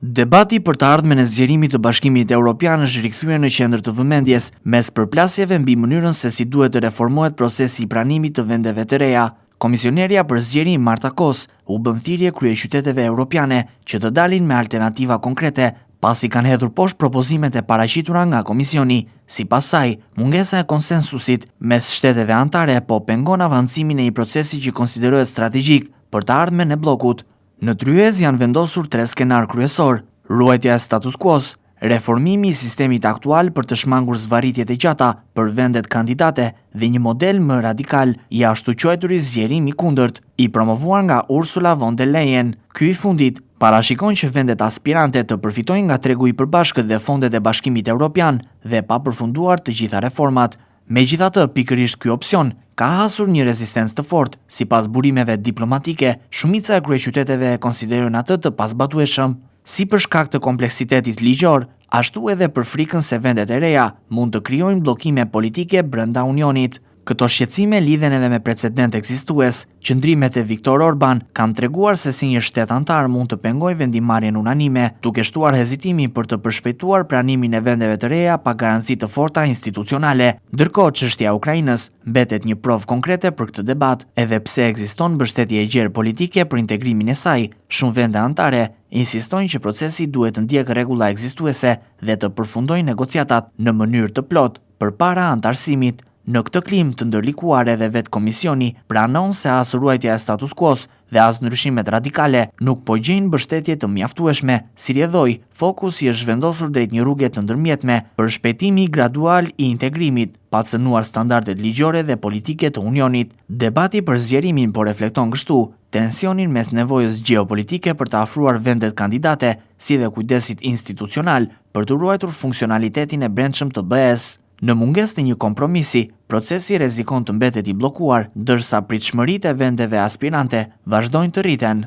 Debati për të ardhmen e zgjerimit të Bashkimit Evropian është rikthyer në qendër të vëmendjes, mes përplasjeve mbi mënyrën se si duhet të reformohet procesi i pranimit të vendeve të reja. Komisionerja për zgjerim Marta Kos u bën thirrje kryeqyteteve evropiane që të dalin me alternativa konkrete, pasi kanë hedhur poshtë propozimet e paraqitura nga Komisioni. Sipas saj, mungesa e konsensusit mes shteteve anëtare po pengon avancimin e një procesi që konsiderohet strategjik për të ardhmen e bllokut. Në tryez janë vendosur 3 skenar kryesor: ruajtja e status quo-s, reformimi i sistemit aktual për të shmangur zvarritjet e gjata për vendet kandidate dhe një model më radikal i ashtu quajturit zgjerim i kundërt, i promovuar nga Ursula von der Leyen. Ky i fundit parashikon që vendet aspirante të përfitojnë nga tregu i përbashkët dhe fondet e Bashkimit Evropian dhe pa përfunduar të gjitha reformat. Megjithatë, pikërisht ky opsion ka hasur një rezistencë të fortë. Sipas burimeve diplomatike, shumica e kryeqyteteve e konsiderojnë atë të pasbatueshëm, si për shkak të kompleksitetit ligjor, ashtu edhe për frikën se vendet e reja mund të krijojnë bllokime politike brenda Unionit. Këto shqetësime lidhen edhe me precedent ekzistues. Qëndrimet e Viktor Orban kanë treguar se si një shtet antar mund të pengojë vendimarrjen unanime, duke shtuar hezitimin për të përshpejtuar pranimin e vendeve të reja pa garanci të forta institucionale. Ndërkohë, çështja e Ukrainës mbetet një provë konkrete për këtë debat, edhe pse ekziston mbështetje e gjerë politike për integrimin e saj. Shumë vende anëtare insistojnë që procesi duhet të ndjekë rregulla ekzistuese dhe të përfundojë negociatat në mënyrë të plotë përpara antarësimit. Në këtë klim të ndërlikuar, edhe vetë Komisioni pranon se as ruajtja e status quo-s dhe as ndryshimet radikale nuk po gjejnë mbështetje të mjaftueshme. Si rrjedhoi, fokusi është vendosur drejt një rruge të ndërmjetme për shpejtimi gradual i integrimit, pa cënuar standardet ligjore dhe politike të Unionit. Debati për zgjerimin po reflekton kështu tensionin mes nevojës gjeopolitike për të afruar vendet kandidate, si dhe kujdesit institucional për të ruajtur funksionalitetin e brendshëm të BE-s. Në mungesë të një kompromisi, procesi rrezikon të mbetet i bllokuar, ndërsa pritshmëritë e vendeve aspirante vazhdojnë të rriten.